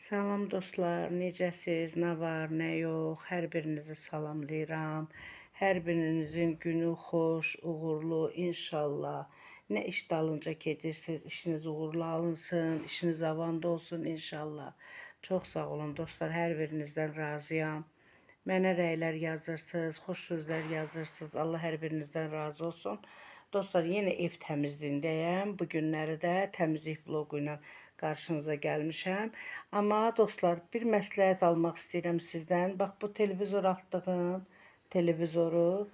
Salam dostlar, necəsiz, nə var, nə yox, hər birinizi salamlayıram. Hər birinizin günü xoş, uğurlu inşallah. Nə iş dalınca gedirsiniz, işiniz uğurlu alınsın, işiniz avanda olsun inşallah. Çox sağ olun dostlar, hər birinizdən razıyam. Mənə rəylər yazırsınız, xoş sözlər yazırsınız. Allah hər birinizdən razı olsun. Dostlar, yenə ev təmizliyindəyəm. Bu günləri də təmizlik vlogu ilə qarşınıza gəlmişəm. Amma dostlar, bir məsləhət almaq istəyirəm sizdən. Bax, bu televizor atdığım televizoru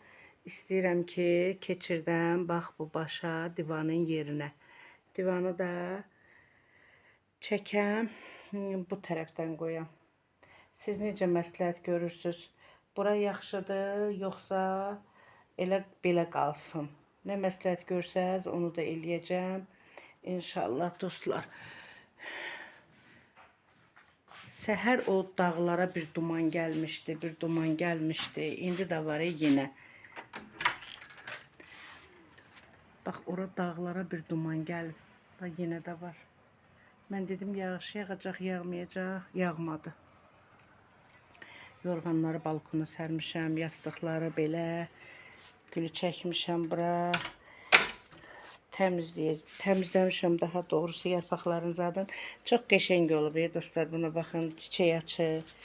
istəyirəm ki, keçirdəm. Bax, bu başa divanın yerinə. Divanı da çəkəm, bu tərəfdən qoyam. Siz necə məsləhət görürsünüz? Bura yaxşıdır, yoxsa elə belə qalsın? Nə məsləhət görsəz, onu da eləyəcəm. İnşallah dostlar. Səhər o dağlara bir duman gəlmişdi, bir duman gəlmişdi. İndi də var yenə. Bax, ora dağlara bir duman gəlib. Bax, yenə də var. Mən dedim, yağış yağacaq, yağmayacaq, yağmadı. Yorğanları balkona sərmişəm, yastıqları belə. Gülü çəkmişəm bura. Təmizləmişəm daha doğrusu yarpaqların zaten. Çox qəşəng olub dostlar, buna baxın, çiçək açır.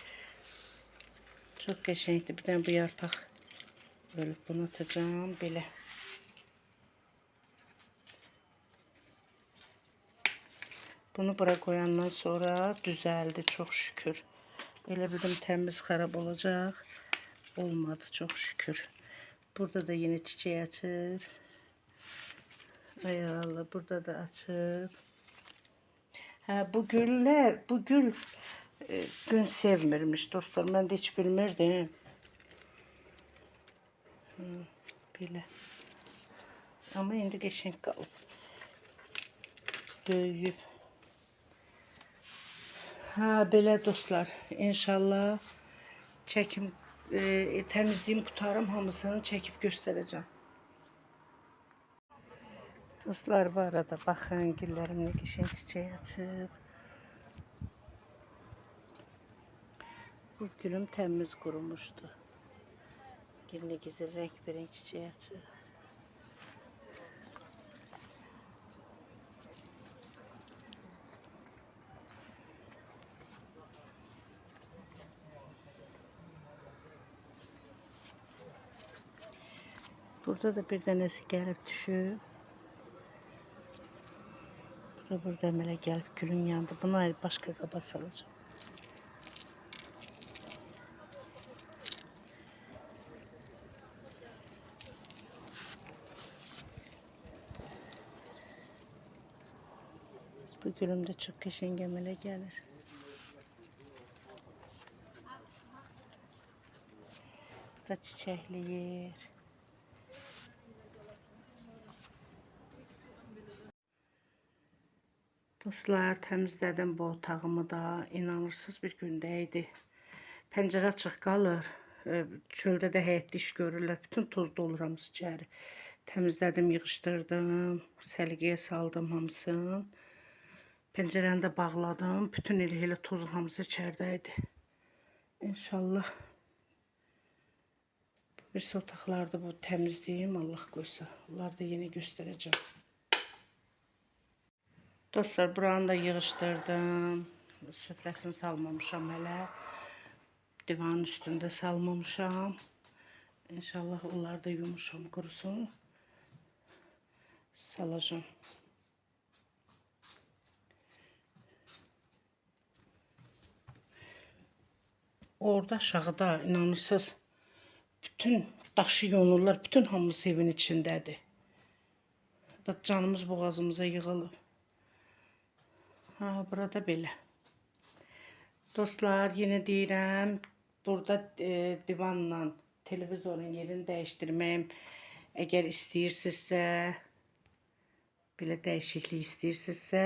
Çox qəşəngdir. Bir dənə bu yarpaq ölüb, bunu atacağım belə. Bunu bura qoyandan sonra düzəldi, çox şükür. Elə bildim təmiz xarab olacaq. Olmadı, çox şükür. Burada da yine çiçək açır. Ay Allah, burada da açıb. Hə, bu güllər, bu gül gün sevmirmiş dostlar. Mən də heç bilmirdim. Belə. Amma indi qəşəng qalıb. Böyüyüb. Hə, belə dostlar. İnşallah çəkim, təmizliyim qutarım, hamısını çəkib göstərəcəm. Dostlar, bu arada baxın, güllərim nə qəşəng çiçək açıb. Bu gülüm təmiz qurumuşdu. Güllə güzel renk çiçək açıb. Burada da bir dənəsi gəlib düşüb. Burada əmələ gəlib gülün yanında. Bunu ayrı başqa qaba salacağım. Bu gülüm də çox qəşəng əmələ gəlir. Bu da çiçəkliyir. Dostlar, təmizlədim bu otağımı da. İnanırsınız bir gündə idi. Pəncərə açıq qalır. Çöldə də həyətdə iş görürlər. Bütün toz doluramız içəri. Təmizlədim, yığışdırdım. Səliqəyə saldım hamısını. Pəncərəni də bağladım. Bütün elə tozun hamısı içəridə idi. İnşallah. Birisi otaqlarda bu təmizləyim. Allah qoysa. Onları da yenə göstərəcəm. Dostlar, buranı da yığışdırdım. Süfrəsini salmamışam hələ. Divanın üstündə salmamışam. İnşallah onları da yumuşam, qurusun. Salacağım. Orada aşağıda inanırsınız, bütün daşı yonurlar, bütün hamısı evin içindədir. Canımız boğazımıza yığılıb. Ha, burada belə. Dostlar, yenə deyirəm, burada divanla televizorun yerini dəyişdirməyim. Əgər istəyirsinizsə, belə dəyişiklik istəyirsinizsə,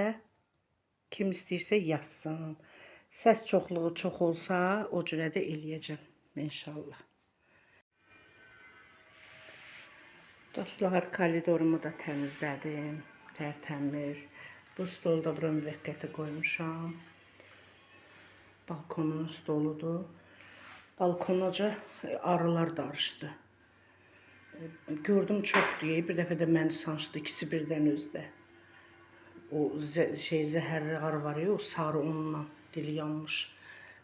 kim istəyirsə yazsın. Səs çoxluğu çox olsa, o cürə də eləyəcəm inşallah. Dostlar, koridorumu da təmizlədim, tərtəmiz. Bu stolu da bura müvəqqəti qoymuşam. Balkonun stoludur. Balkonaca arılar darışdı. Gördüm çoxdur. Bir dəfə də məni sancdı, ikisi birdən özdə. O zəhərli arı var ya, o sarı onunla dili yanmış.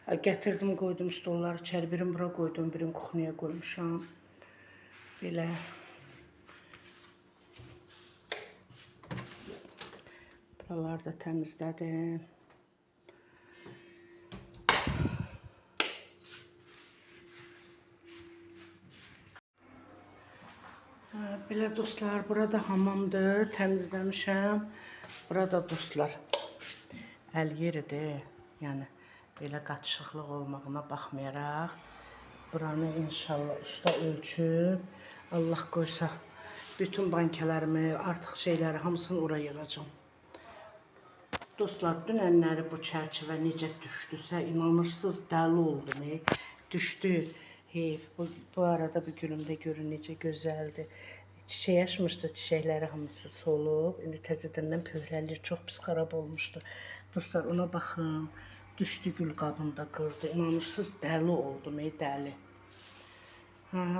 Gətirdim, qoydum stolları içəri. Birini bura qoydum, birini kuxniyə qoymuşam. Belə. Buraları da təmizlədim. Belə dostlar, burada hamamdır, təmizləmişəm. Burada dostlar, əl yeridir. Yəni, belə qaçışıqlıq olmağına baxmayaraq, buranı inşallah usta ölçüb, Allah qoysa, bütün bankalarımı, artıq şeyləri hamısını oraya yığacam. Dostlar, dünənləri bu çərçivə necə düşdüsə, inanırsınız, dəli oldum. Düşdü. Bu arada bu gülümdə görün necə gözəldir. Çiçək açmışdı, çiçəkləri hamısı solub. İndi təzədəndən pöhrəlir, çox pis xarab olmuşdu. Dostlar, ona baxın. Düşdü gül qabında qırdı. İnanırsınız, dəli oldum, dəli.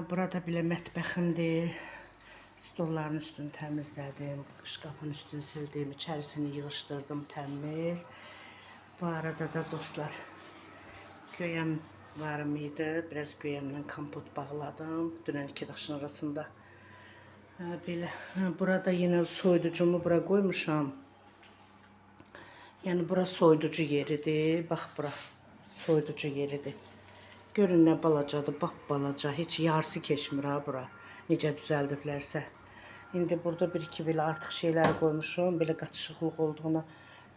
Burada belə mətbəximdir. Stolların üstünü təmizlədim. Şkafın üstünü sildim. İçərisini yığışdırdım təmiz. Bu arada da dostlar, göyəm varım idi. Biraz göyəmdən kompot bağladım. Dünən iki daşın arasında. Belə, burada yenə soyuducumu bura qoymuşam. Yəni, bura soyuducu yeridir. Bax, bura soyuducu yeridir. Görün nə balacadır, bax balaca. Heç yarısı keçmir ha bura. Necə düzəldiblərsə. İndi burada bir-iki belə artıq şeyləri qoymuşum. Belə qaçışıqlıq olduğuna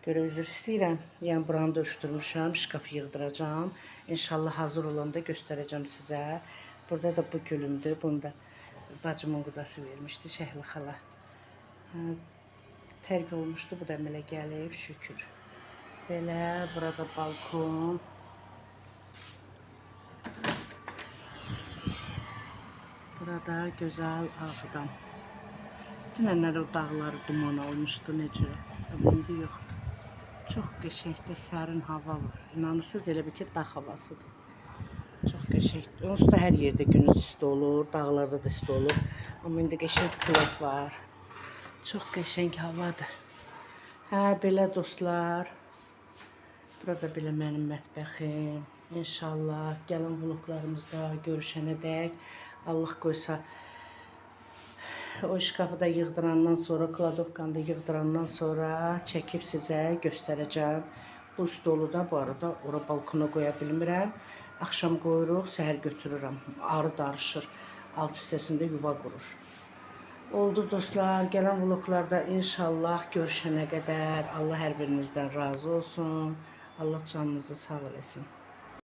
görə üzr istəyirəm. Yəni, buranı da ölçdürmüşəm. Şkaf yığdıracam. İnşallah hazır olanda göstərəcəm sizə. Burada da bu gülümdür. Bunu da bacımın qudası vermişdi, Şəhli xala. Tərk olmuşdu. Bu da əmələ gəlib, şükür. Belə, burada balkon. Burada gözəl ağdan. Dünənlər o dağları duman olmuşdu, necə? İndi yoxdur. Çox qəşəngdə sərin hava var. İnanırsınız, elə bir ki, dağ havasıdır. Çox qəşəngdir. Onsuz da hər yerdə gündüz isti olur, dağlarda da isti olur. Amma indi qəşəng külək var. Çox qəşəng havadır. Belə dostlar. Burada belə mənim mətbəxim. İnşallah gələn vloglarımızda görüşənədək Allah qoysa o şkafı da yığdırandan sonra, kladovkanı da yığdırandan sonra çəkib sizə göstərəcəm. Bu stolu da bu arada ora balkona qoya bilmirəm. Axşam qoyuruq, səhər götürürəm. Arı darışır. Alt hissəsində yuva qurur. Oldu dostlar. Gələn vloglarda inşallah görüşənə qədər Allah hər birinizdən razı olsun. Allah canınızı sağ eləsin.